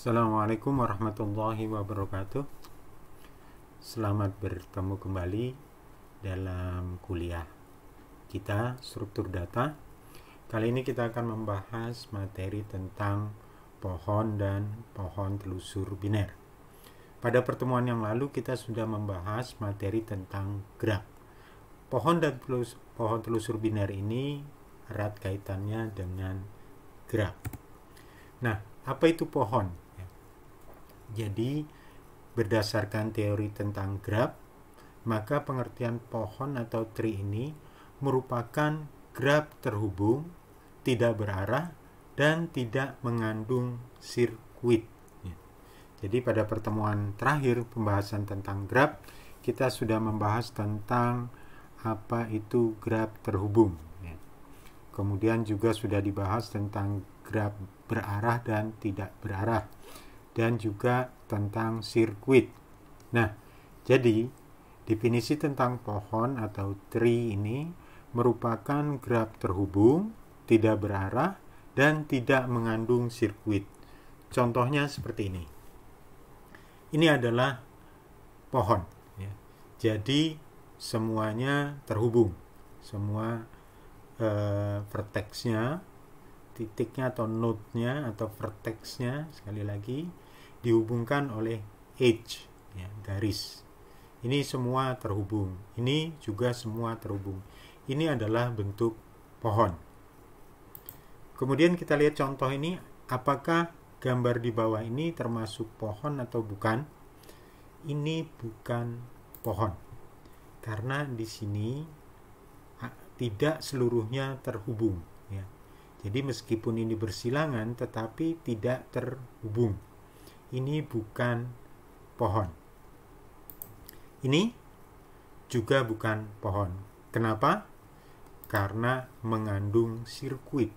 Assalamualaikum warahmatullahi wabarakatuh. Selamat bertemu kembali dalam kuliah kita struktur data. Kali ini kita akan membahas materi tentang pohon dan pohon telusur biner. Pada pertemuan yang lalu kita sudah membahas materi tentang graf. Pohon dan pohon telusur biner ini erat kaitannya dengan graf. Nah, apa itu pohon? Jadi, berdasarkan teori tentang graf, maka pengertian pohon atau tree ini merupakan graf terhubung, tidak berarah, dan tidak mengandung sirkuit. Jadi pada pertemuan terakhir pembahasan tentang graf, kita sudah membahas tentang apa itu graf terhubung. Kemudian juga sudah dibahas tentang graf berarah dan tidak berarah, dan juga tentang sirkuit. Nah, jadi definisi tentang pohon atau tree ini merupakan graf terhubung, tidak berarah, dan tidak mengandung sirkuit. Contohnya seperti ini. Ini adalah pohon. Jadi semuanya terhubung. Semua vertexnya, titiknya atau node-nya atau vertex-nya, sekali lagi dihubungkan oleh edge, garis. Ini semua terhubung. Ini juga semua terhubung. Ini adalah bentuk pohon. Kemudian kita lihat contoh ini, apakah gambar di bawah ini termasuk pohon atau bukan? Ini bukan pohon. Karena di sini tidak seluruhnya terhubung, Jadi meskipun ini bersilangan tetapi tidak terhubung. Ini bukan pohon. Ini juga bukan pohon. Kenapa? Karena mengandung sirkuit.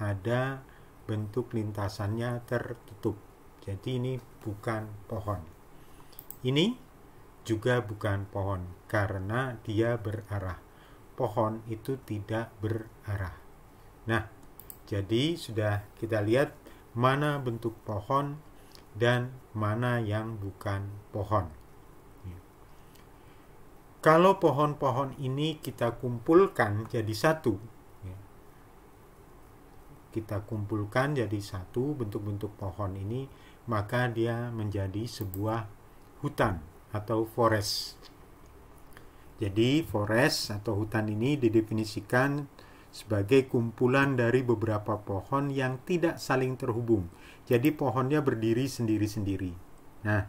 Ada bentuk lintasannya tertutup. Jadi ini bukan pohon. Ini juga bukan pohon karena dia berarah. Pohon itu tidak berarah. Nah, jadi sudah kita lihat mana bentuk pohon dan mana yang bukan pohon. Kalau pohon-pohon ini kita kumpulkan jadi satu, kita kumpulkan jadi satu bentuk-bentuk pohon ini, maka dia menjadi sebuah hutan atau forest. Jadi forest atau hutan ini didefinisikan sebagai kumpulan dari beberapa pohon yang tidak saling terhubung. Jadi pohonnya berdiri sendiri-sendiri. Nah,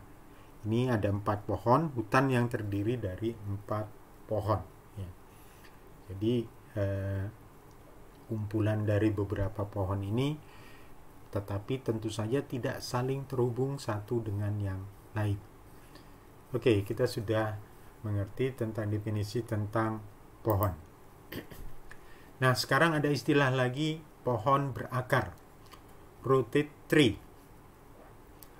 ini ada 4 pohon, hutan yang terdiri dari 4 pohon. Jadi kumpulan dari beberapa pohon ini, tetapi tentu saja tidak saling terhubung satu dengan yang lain. Oke, kita sudah mengerti tentang definisi tentang pohon. Nah, sekarang ada istilah lagi, pohon berakar, rooted tree.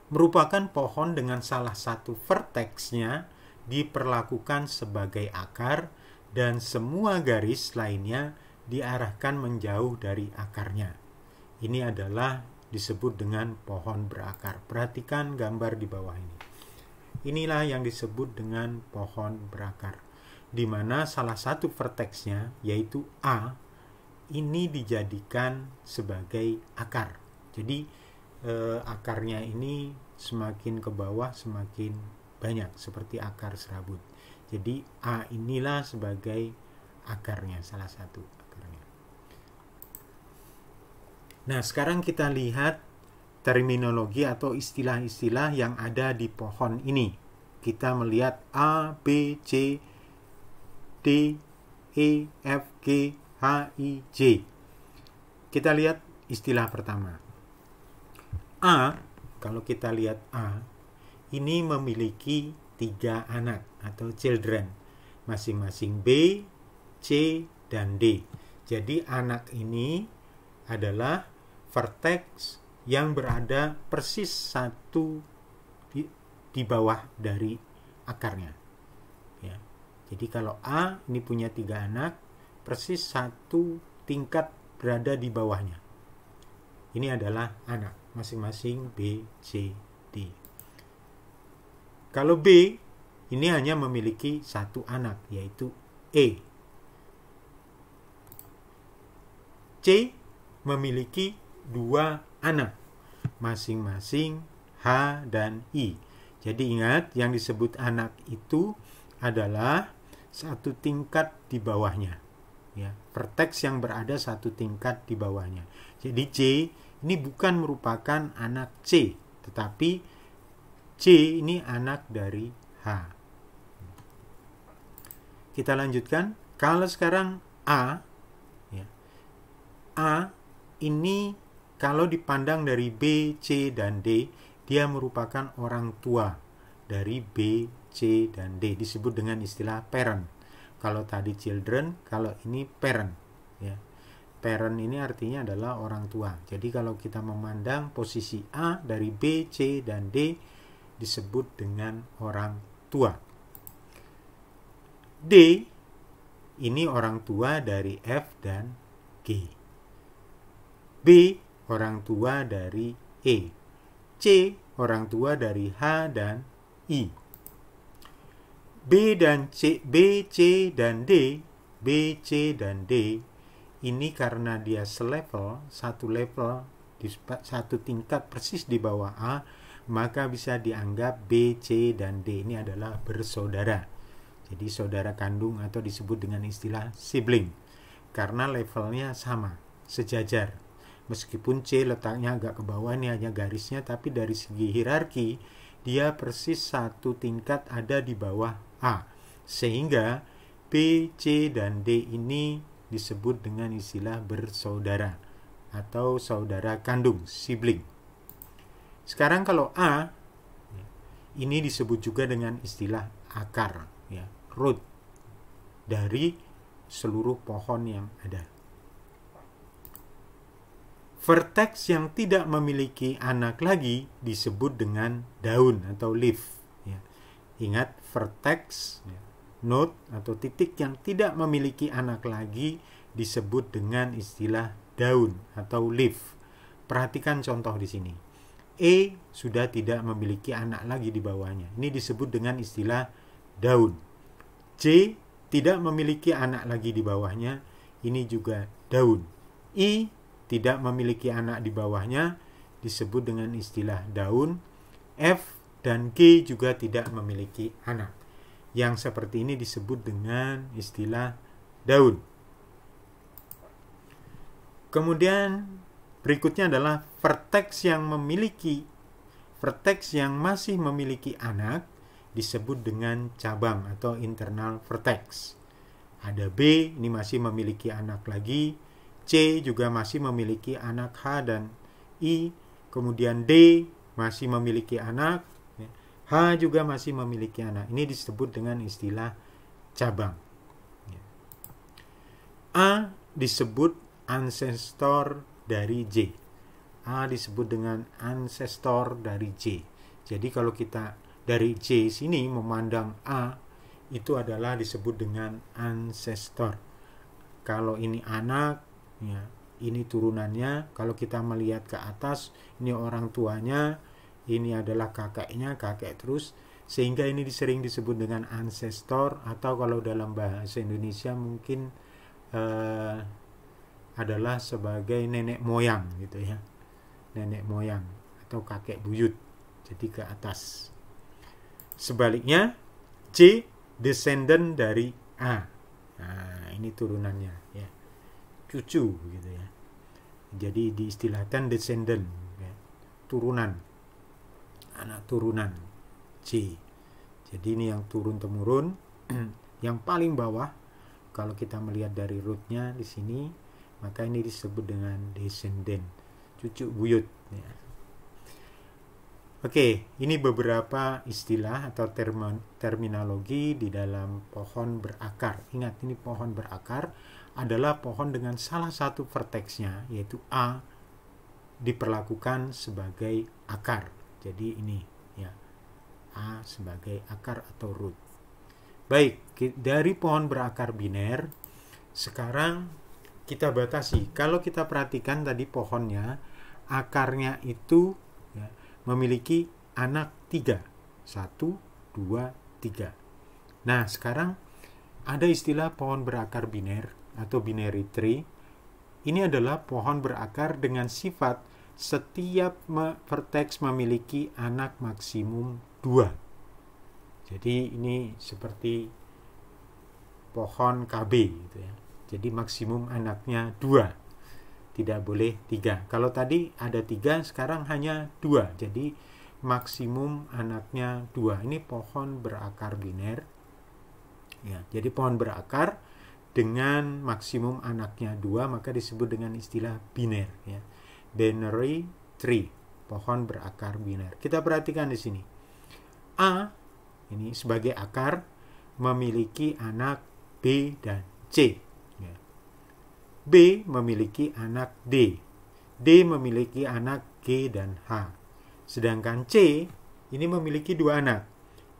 Merupakan pohon dengan salah satu vertexnya diperlakukan sebagai akar dan semua garis lainnya diarahkan menjauh dari akarnya. Ini adalah disebut dengan pohon berakar. Perhatikan gambar di bawah ini. Inilah yang disebut dengan pohon berakar, di mana salah satu vertexnya, yaitu A, ini dijadikan sebagai akar. Jadi akarnya ini semakin ke bawah semakin banyak, seperti akar serabut. Jadi A inilah sebagai akarnya, salah satu akarnya. Nah, sekarang kita lihat terminologi atau istilah-istilah yang ada di pohon ini. Kita melihat A, B, C, D, E, F, G, H, I, J. Kita lihat istilah pertama. A, kalau kita lihat A, ini memiliki 3 anak atau children. Masing-masing B, C, dan D. Jadi anak ini adalah vertex yang berada persis satu di bawah dari akarnya. Jadi kalau A ini punya 3 anak, persis satu tingkat berada di bawahnya. Ini adalah anak masing-masing B, C, D. Kalau B ini hanya memiliki satu anak, yaitu E. C memiliki dua anak, masing-masing H dan I. Jadi ingat, yang disebut anak itu adalah satu tingkat di bawahnya. Ya, vertex yang berada satu tingkat di bawahnya. Jadi C ini bukan merupakan anak C, tetapi C ini anak dari H. Kita lanjutkan. Kalau sekarang A, ya, A ini kalau dipandang dari B, C, dan D, dia merupakan orang tua dari B, C, dan D. Disebut dengan istilah parent. Kalau tadi children, kalau ini parent. Ya. Parent ini artinya adalah orang tua. Jadi kalau kita memandang posisi A dari B, C, dan D, disebut dengan orang tua. D ini orang tua dari F dan G. B orang tua dari E. C orang tua dari H dan I. B, C, dan D, B, C, dan D ini karena dia selevel, satu level, satu tingkat persis di bawah A, maka bisa dianggap B, C, dan D ini adalah bersaudara. Jadi saudara kandung atau disebut dengan istilah sibling. Karena levelnya sama, sejajar. Meskipun C letaknya agak ke bawah, ini hanya garisnya, tapi dari segi hierarki dia persis satu tingkat ada di bawah A. Sehingga B, C, dan D ini disebut dengan istilah bersaudara atau saudara kandung, sibling. Sekarang kalau A ini disebut juga dengan istilah akar, ya, root dari seluruh pohon yang ada. Vertex yang tidak memiliki anak lagi disebut dengan daun atau leaf. Ya. Ingat, vertex, ya, node atau titik yang tidak memiliki anak lagi disebut dengan istilah daun atau leaf. Perhatikan contoh di sini. E sudah tidak memiliki anak lagi di bawahnya. Ini disebut dengan istilah daun. C tidak memiliki anak lagi di bawahnya. Ini juga daun. I tidak memiliki anak di bawahnya, disebut dengan istilah daun. F dan G juga tidak memiliki anak. Yang seperti ini disebut dengan istilah daun. Kemudian berikutnya adalah vertex yang masih memiliki anak disebut dengan cabang atau internal vertex. Ada B, ini masih memiliki anak lagi. C juga masih memiliki anak H dan I. Kemudian D masih memiliki anak. H juga masih memiliki anak. Ini disebut dengan istilah cabang. A disebut ancestor dari J. A disebut dengan ancestor dari J. Jadi kalau kita dari J sini memandang A, itu adalah disebut dengan ancestor. Kalau ini anak, ya, ini turunannya. Kalau kita melihat ke atas, ini orang tuanya, ini adalah kakeknya, kakek terus, sehingga ini sering disebut dengan ancestor, atau kalau dalam bahasa Indonesia mungkin adalah sebagai nenek moyang gitu ya, nenek moyang atau kakek buyut, jadi ke atas. Sebaliknya C descendant dari A. Nah, ini turunannya ya, cucu gitu ya. Jadi diistilahkan descendant, ya, turunan, anak turunan C. Jadi ini yang turun temurun. Yang paling bawah kalau kita melihat dari rootnya di sini, maka ini disebut dengan descendant, cucu buyut ya. Oke, ini beberapa istilah atau terminologi di dalam pohon berakar. Ingat, ini pohon berakar adalah pohon dengan salah satu vertexnya, yaitu A, diperlakukan sebagai akar. Jadi ini ya, A sebagai akar atau root. Baik, dari pohon berakar biner, sekarang kita batasi. Kalau kita perhatikan tadi pohonnya akarnya itu ya, memiliki anak 3. 1, 2, 3. Nah, sekarang ada istilah pohon berakar biner atau binary tree. Ini adalah pohon berakar dengan sifat setiap vertex memiliki anak maksimum 2. Jadi ini seperti pohon KB gitu ya. Jadi maksimum anaknya 2. Tidak boleh 3. Kalau tadi ada 3, sekarang hanya 2. Jadi maksimum anaknya 2. Ini pohon berakar biner. Ya, jadi pohon berakar dengan maksimum anaknya 2 maka disebut dengan istilah biner ya. Binary tree, pohon berakar biner. Kita perhatikan di sini. A ini sebagai akar memiliki anak B dan C. Ya. B memiliki anak D. D memiliki anak G dan H. Sedangkan C ini memiliki 2 anak,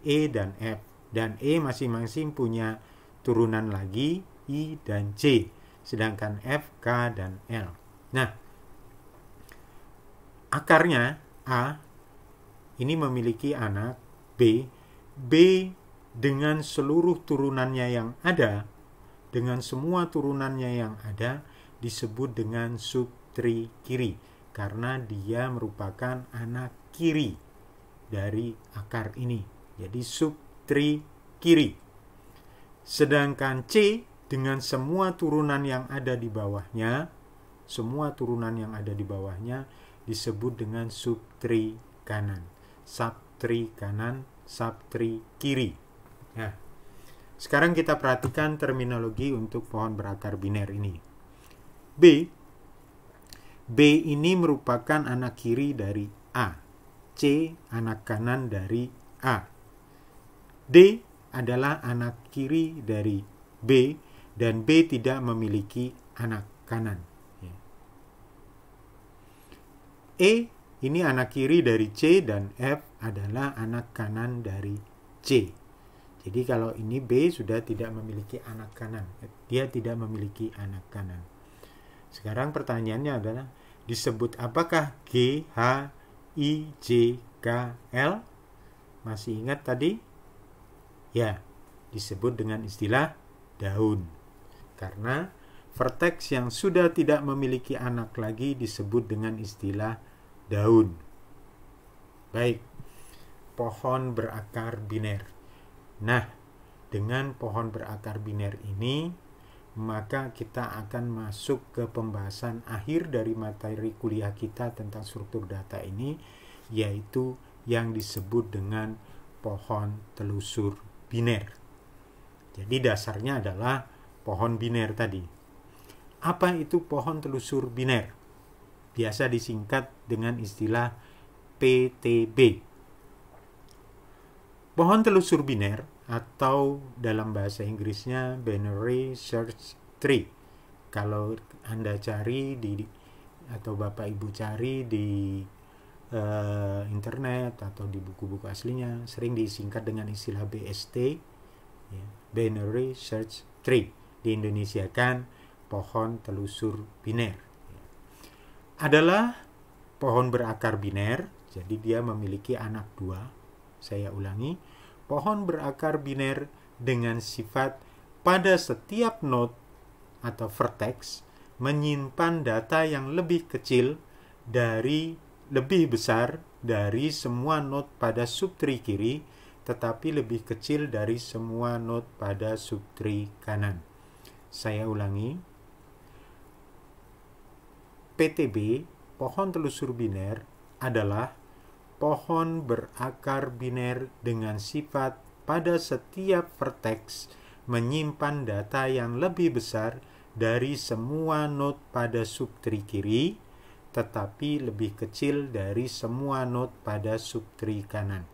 E dan F. Dan E masing-masing punya turunan lagi, I dan C. Sedangkan F, K, dan L. Nah, akarnya A ini memiliki anak B. B dengan seluruh turunannya yang ada, dengan semua turunannya yang ada, disebut dengan subtree kiri. Karena dia merupakan anak kiri dari akar ini. Jadi subtree kiri. Sedangkan C dengan semua turunan yang ada di bawahnya, disebut dengan subtree kanan. Subtree kanan, subtree kiri. Nah, sekarang kita perhatikan terminologi untuk pohon berakar biner ini. B ini merupakan anak kiri dari A. C anak kanan dari A. D adalah anak kiri dari B dan B tidak memiliki anak kanan. E ini anak kiri dari C dan F adalah anak kanan dari C. Jadi kalau ini B sudah tidak memiliki anak kanan. Dia tidak memiliki anak kanan. Sekarang pertanyaannya adalah disebut apakah G, H, I, J, K, L? Masih ingat tadi? Ya, disebut dengan istilah daun. Karena vertex yang sudah tidak memiliki anak lagi disebut dengan istilah daun. Baik, pohon berakar biner. Nah, dengan pohon berakar biner ini, maka kita akan masuk ke pembahasan akhir dari materi kuliah kita tentang struktur data ini, yaitu yang disebut dengan pohon telusur biner. Jadi dasarnya adalah pohon biner tadi. Apa itu pohon telusur biner? Biasa disingkat dengan istilah PTB. Pohon telusur biner atau dalam bahasa Inggrisnya binary search tree. Kalau Anda cari atau Bapak Ibu cari di internet atau di buku-buku aslinya sering disingkat dengan istilah BST ya, binary search tree. Di Indonesia kan pohon telusur biner ya. Adalah pohon berakar biner, jadi dia memiliki anak 2. Saya ulangi, pohon berakar biner dengan sifat pada setiap node atau vertex menyimpan data yang lebih besar dari semua node pada subtree kiri, tetapi lebih kecil dari semua node pada subtree kanan. Saya ulangi, PTB, pohon telusur biner, adalah pohon berakar biner dengan sifat pada setiap vertex menyimpan data yang lebih besar dari semua node pada subtree kiri, tetapi lebih kecil dari semua node pada subtree kanan.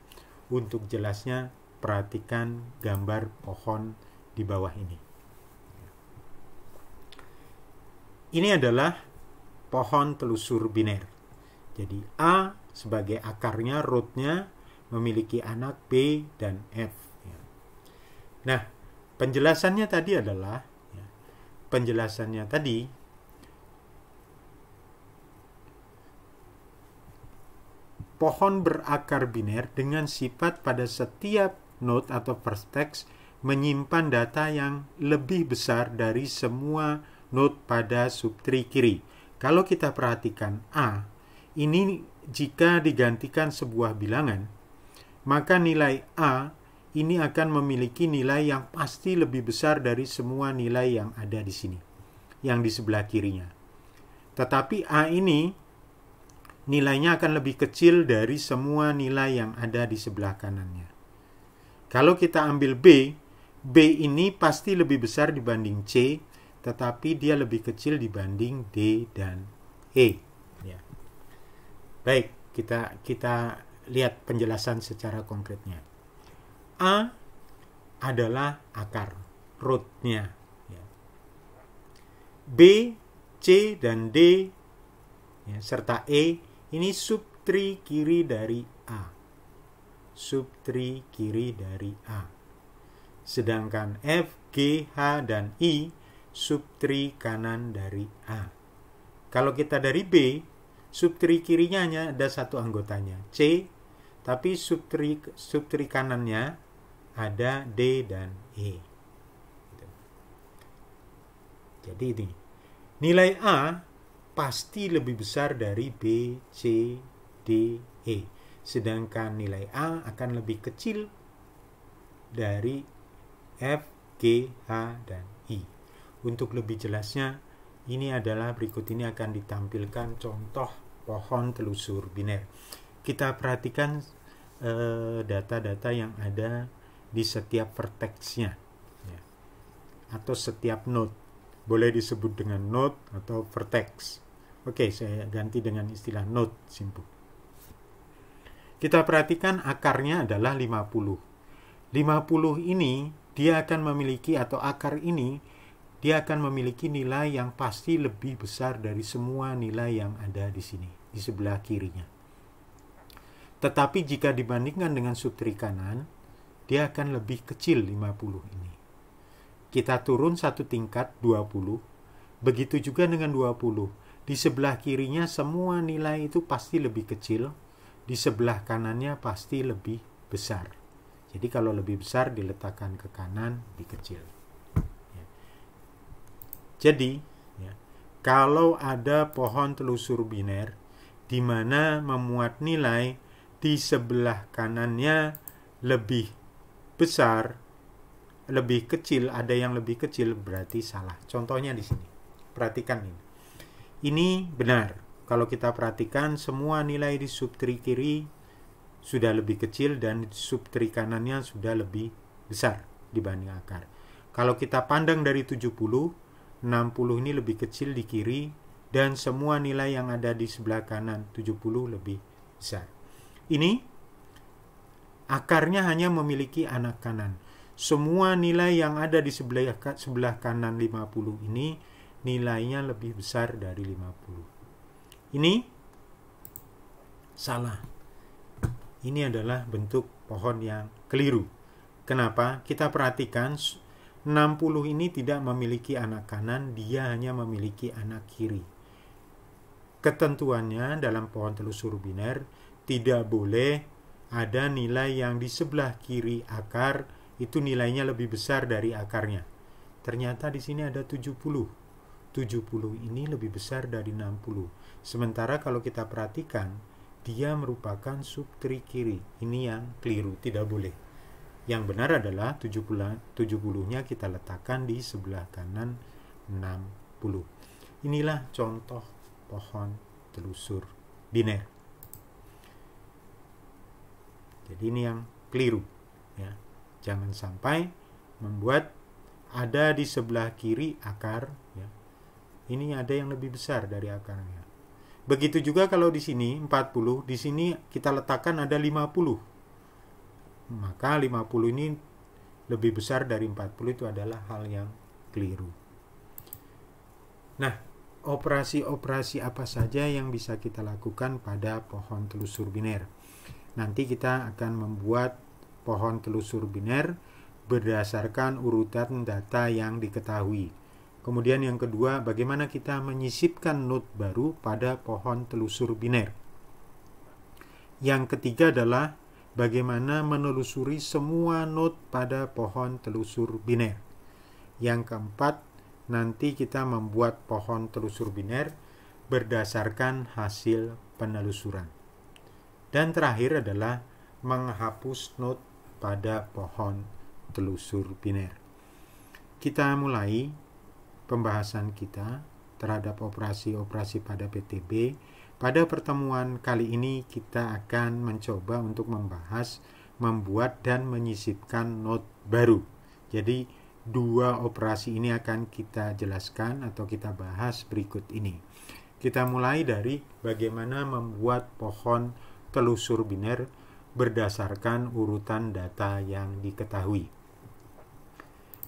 Untuk jelasnya, perhatikan gambar pohon di bawah ini. Ini adalah pohon telusur biner. Jadi A sebagai akarnya, rootnya, memiliki anak B dan F. Nah, penjelasannya tadi pohon berakar biner dengan sifat pada setiap node atau vertex menyimpan data yang lebih besar dari semua node pada subtree kiri. Kalau kita perhatikan A, ini jika digantikan sebuah bilangan, maka nilai A ini akan memiliki nilai yang pasti lebih besar dari semua nilai yang ada di sini, yang di sebelah kirinya. Tetapi A ini nilainya akan lebih kecil dari semua nilai yang ada di sebelah kanannya. Kalau kita ambil B, B ini pasti lebih besar dibanding C, tetapi dia lebih kecil dibanding D dan E. Ya. Baik, kita lihat penjelasan secara konkretnya. A adalah akar, root-nya. Ya. B, C, dan D, ya, serta E, ini subtree kiri dari A. Subtree kiri dari A. Sedangkan F, G, H, dan I, subtree kanan dari A. Kalau kita dari B, subtree kirinya hanya ada satu anggotanya, C, tapi subtree kanannya ada D dan E. Jadi ini nilai A pasti lebih besar dari B, C, D, E. Sedangkan nilai A akan lebih kecil dari F, G, H, dan I. Untuk lebih jelasnya, ini adalah berikut ini akan ditampilkan contoh pohon telusur biner. Kita perhatikan data-data yang ada di setiap vertex-nya, ya, atau setiap node. Boleh disebut dengan node atau vertex. Oke, saya ganti dengan istilah node simpel. Kita perhatikan akarnya adalah 50. 50 ini dia akan memiliki, atau akar ini dia akan memiliki nilai yang pasti lebih besar dari semua nilai yang ada di sini, di sebelah kirinya. Tetapi jika dibandingkan dengan subtree kanan, dia akan lebih kecil 50 ini. Kita turun satu tingkat 20, begitu juga dengan 20. Di sebelah kirinya semua nilai itu pasti lebih kecil, di sebelah kanannya pasti lebih besar. Jadi kalau lebih besar diletakkan ke kanan, lebih kecil. Ya. Jadi, ya, kalau ada pohon telusur biner di mana memuat nilai di sebelah kanannya lebih besar, lebih kecil, ada yang lebih kecil, berarti salah. Contohnya di sini. Perhatikan ini. Ini benar. Kalau kita perhatikan, semua nilai di subtree kiri sudah lebih kecil dan subtree kanannya sudah lebih besar dibanding akar. Kalau kita pandang dari 70, 60 ini lebih kecil di kiri dan semua nilai yang ada di sebelah kanan 70 lebih besar. Ini akarnya hanya memiliki anak kanan. Semua nilai yang ada di sebelah kanan 50 ini nilainya lebih besar dari 50. Ini salah. Ini adalah bentuk pohon yang keliru. Kenapa? Kita perhatikan 60 ini tidak memiliki anak kanan, dia hanya memiliki anak kiri. Ketentuannya dalam pohon telusur biner tidak boleh ada nilai yang di sebelah kiri akar itu nilainya lebih besar dari akarnya. Ternyata di sini ada 70. 70 ini lebih besar dari 60. Sementara kalau kita perhatikan, dia merupakan subtree kiri. Ini yang keliru, tidak boleh. Yang benar adalah 70-nya kita letakkan di sebelah kanan 60. Inilah contoh pohon telusur biner. Jadi ini yang keliru, ya. Jangan sampai membuat ada di sebelah kiri akar, ya. Ini ada yang lebih besar dari akarnya. Begitu juga kalau di sini 40, di sini kita letakkan ada 50. Maka 50 ini lebih besar dari 40, itu adalah hal yang keliru. Nah, operasi-operasi apa saja yang bisa kita lakukan pada pohon telusur biner? Nanti kita akan membuat pohon telusur biner berdasarkan urutan data yang diketahui. Kemudian yang kedua, bagaimana kita menyisipkan node baru pada pohon telusur biner. Yang ketiga adalah bagaimana menelusuri semua node pada pohon telusur biner. Yang keempat, nanti kita membuat pohon telusur biner berdasarkan hasil penelusuran. Dan terakhir adalah menghapus node pada pohon telusur biner. Kita mulai pembahasan kita terhadap operasi-operasi pada PTB. Pada pertemuan kali ini kita akan mencoba untuk membahas, membuat dan menyisipkan node baru. Jadi dua operasi ini akan kita jelaskan atau kita bahas berikut ini. Kita mulai dari bagaimana membuat pohon telusur biner berdasarkan urutan data yang diketahui.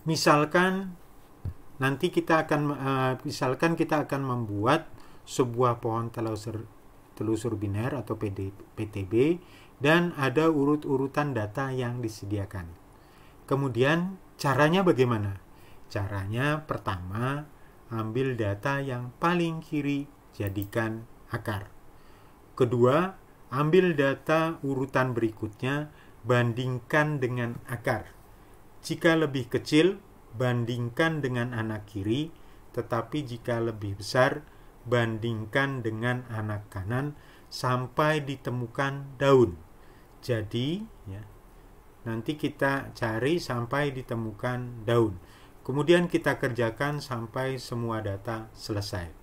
Misalkan nanti kita akan membuat sebuah pohon telusur biner atau PTB dan ada urut-urutan data yang disediakan. Kemudian caranya bagaimana? Caranya pertama, ambil data yang paling kiri, jadikan akar. Kedua, ambil data urutan berikutnya, bandingkan dengan akar. Jika lebih kecil, bandingkan dengan anak kiri, tetapi jika lebih besar, bandingkan dengan anak kanan sampai ditemukan daun. Jadi, nanti kita cari sampai ditemukan daun. Kemudian kita kerjakan sampai semua data selesai.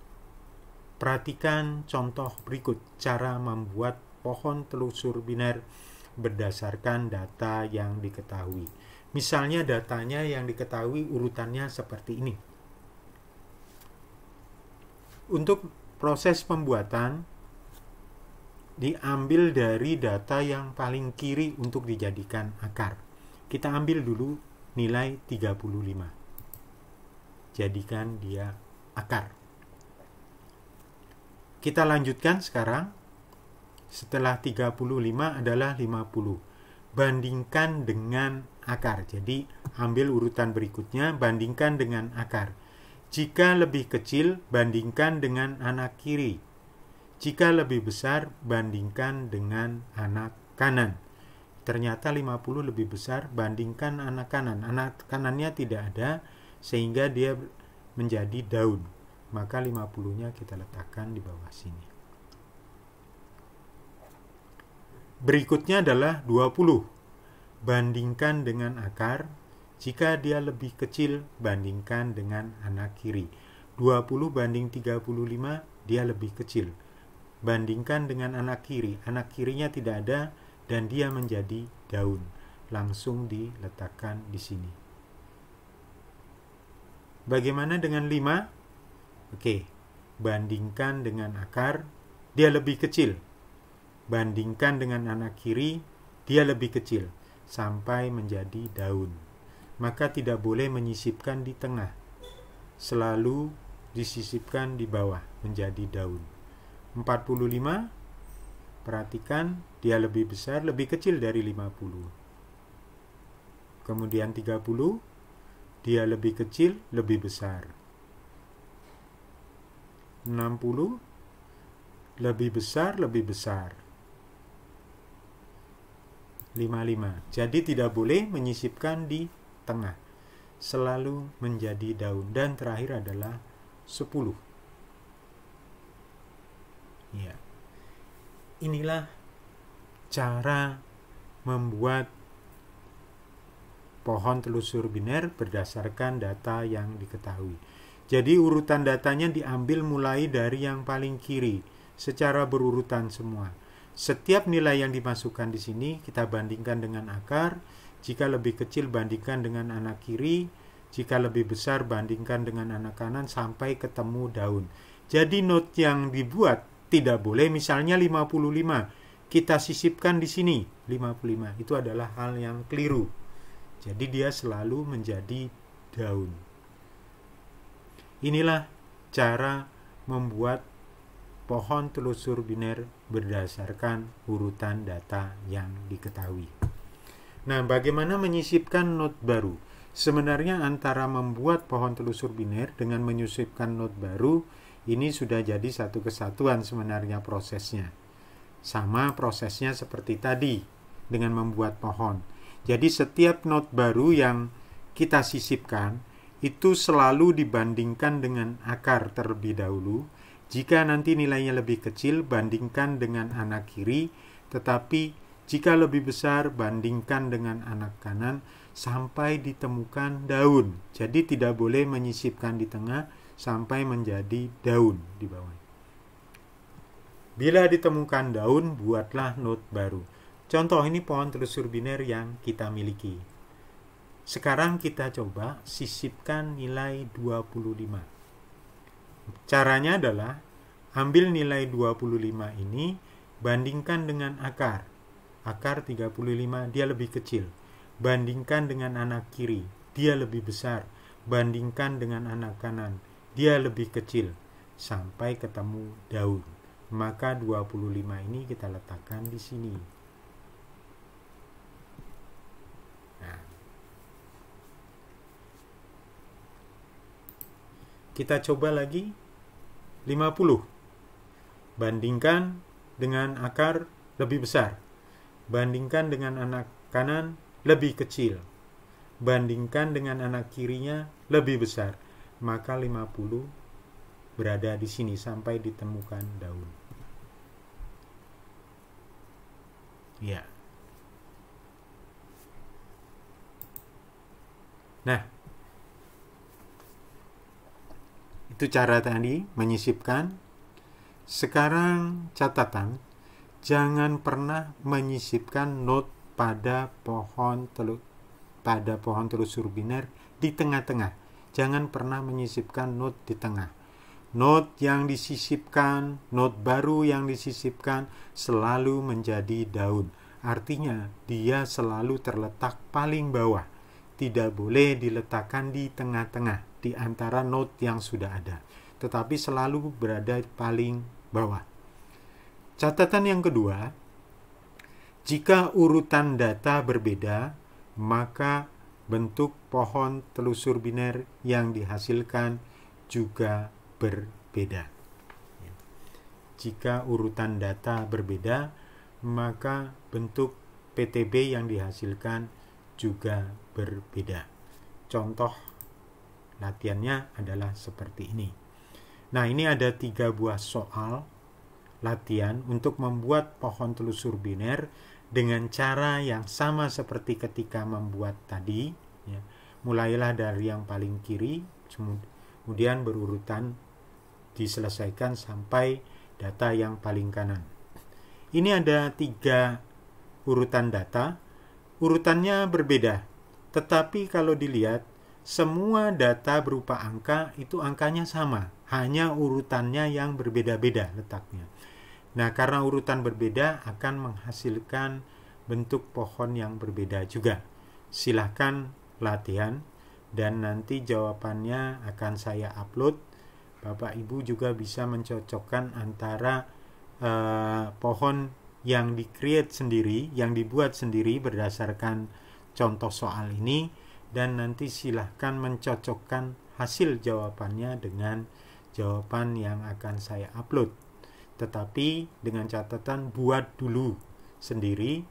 Perhatikan contoh berikut cara membuat pohon telusur biner berdasarkan data yang diketahui. Misalnya datanya yang diketahui urutannya seperti ini. Untuk proses pembuatan diambil dari data yang paling kiri untuk dijadikan akar. Kita ambil dulu nilai 35. Jadikan dia akar. Kita lanjutkan sekarang. Setelah 35 adalah 50. Bandingkan dengan akar. Jadi ambil urutan berikutnya, bandingkan dengan akar. Jika lebih kecil, bandingkan dengan anak kiri. Jika lebih besar, bandingkan dengan anak kanan. Ternyata 50 lebih besar, bandingkan anak kanan. Anak kanannya tidak ada, sehingga dia menjadi daun. Maka 50-nya kita letakkan di bawah sini. Berikutnya adalah 20. Bandingkan dengan akar. Jika dia lebih kecil, bandingkan dengan anak kiri. 20 banding 35, dia lebih kecil. Bandingkan dengan anak kiri. Anak kirinya tidak ada dan dia menjadi daun. Langsung diletakkan di sini. Bagaimana dengan 5? Oke, bandingkan dengan akar, dia lebih kecil. Bandingkan dengan anak kiri, dia lebih kecil. Sampai menjadi daun. Maka tidak boleh menyisipkan di tengah. Selalu disisipkan di bawah menjadi daun. 45, perhatikan dia lebih besar, lebih kecil dari 50. Kemudian 30, dia lebih kecil, lebih besar. 60, lebih besar, lebih besar. 55. Jadi tidak boleh menyisipkan di tengah, selalu menjadi daun. Dan terakhir adalah 10. Ya. Inilah cara membuat pohon telusur biner berdasarkan data yang diketahui. Jadi urutan datanya diambil mulai dari yang paling kiri secara berurutan semua. Setiap nilai yang dimasukkan di sini kita bandingkan dengan akar. Jika lebih kecil bandingkan dengan anak kiri, jika lebih besar bandingkan dengan anak kanan sampai ketemu daun. Jadi not yang dibuat tidak boleh misalnya 55. Kita sisipkan di sini 55. Itu adalah hal yang keliru. Jadi dia selalu menjadi daun. Inilah cara membuat pohon telusur biner berdasarkan urutan data yang diketahui. Nah, bagaimana menyisipkan not baru? Sebenarnya antara membuat pohon telusur biner dengan menyisipkan not baru, ini sudah jadi satu kesatuan sebenarnya prosesnya. Sama prosesnya seperti tadi dengan membuat pohon. Jadi setiap not baru yang kita sisipkan itu selalu dibandingkan dengan akar terlebih dahulu. Jika nanti nilainya lebih kecil, bandingkan dengan anak kiri, tetapi jika lebih besar, bandingkan dengan anak kanan sampai ditemukan daun. Jadi tidak boleh menyisipkan di tengah sampai menjadi daun di bawah. Bila ditemukan daun, buatlah not baru. Contoh ini pohon telusur biner yang kita miliki. Sekarang kita coba sisipkan nilai 25. Caranya adalah ambil nilai 25 ini, bandingkan dengan akar. Akar 35, dia lebih kecil. Bandingkan dengan anak kiri, dia lebih besar. Bandingkan dengan anak kanan, dia lebih kecil. Sampai ketemu daun. Maka 25 ini kita letakkan di sini. Nah, kita coba lagi 50. Bandingkan dengan akar lebih besar. Bandingkan dengan anak kanan lebih kecil. Bandingkan dengan anak kirinya lebih besar. Maka 50 berada di sini sampai ditemukan daun. Ya. Nah, itu cara tadi menyisipkan. Sekarang catatan, jangan pernah menyisipkan not pada pohon telusur biner di tengah-tengah. Jangan pernah menyisipkan not di tengah. Not yang disisipkan, not baru yang disisipkan selalu menjadi daun. Artinya dia selalu terletak paling bawah. Tidak boleh diletakkan di tengah-tengah di antara not yang sudah ada, tetapi selalu berada paling bawah. Catatan yang kedua, jika urutan data berbeda, maka bentuk pohon telusur biner yang dihasilkan juga berbeda. Jika urutan data berbeda, maka bentuk PTB yang dihasilkan juga berbeda. Contoh latihannya adalah seperti ini. Nah, ini ada 3 buah soal latihan untuk membuat pohon telusur biner dengan cara yang sama seperti ketika membuat tadi. Ya. Mulailah dari yang paling kiri, kemudian berurutan diselesaikan sampai data yang paling kanan. Ini ada 3 urutan data. Urutannya berbeda, tetapi kalau dilihat semua data berupa angka itu angkanya sama, hanya urutannya yang berbeda-beda letaknya. Nah, karena urutan berbeda akan menghasilkan bentuk pohon yang berbeda juga. Silahkan latihan dan nanti jawabannya akan saya upload. Bapak Ibu juga bisa mencocokkan antara pohon yang di-create sendiri, yang dibuat sendiri berdasarkan contoh soal ini, dan nanti silahkan mencocokkan hasil jawabannya dengan jawaban yang akan saya upload. Tetapi dengan catatan buat dulu sendiri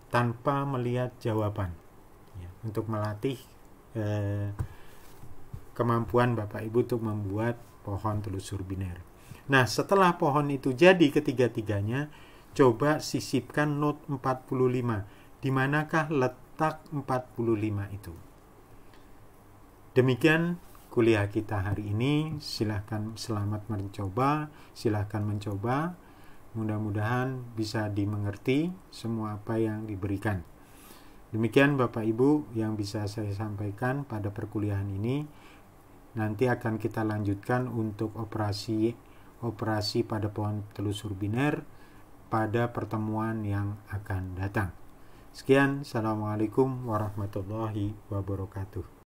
tanpa melihat jawaban, ya, untuk melatih kemampuan Bapak Ibu untuk membuat pohon telusur biner. Nah, setelah pohon itu jadi ketiga-tiganya, coba sisipkan not 45. Di manakah letak 45 itu? Demikian kuliah kita hari ini. Silahkan selamat mencoba. Silahkan mencoba. Mudah-mudahan bisa dimengerti semua apa yang diberikan. Demikian Bapak Ibu yang bisa saya sampaikan pada perkuliahan ini. Nanti akan kita lanjutkan untuk operasi pada pohon telusur biner pada pertemuan yang akan datang. Sekian, Assalamualaikum warahmatullahi wabarakatuh.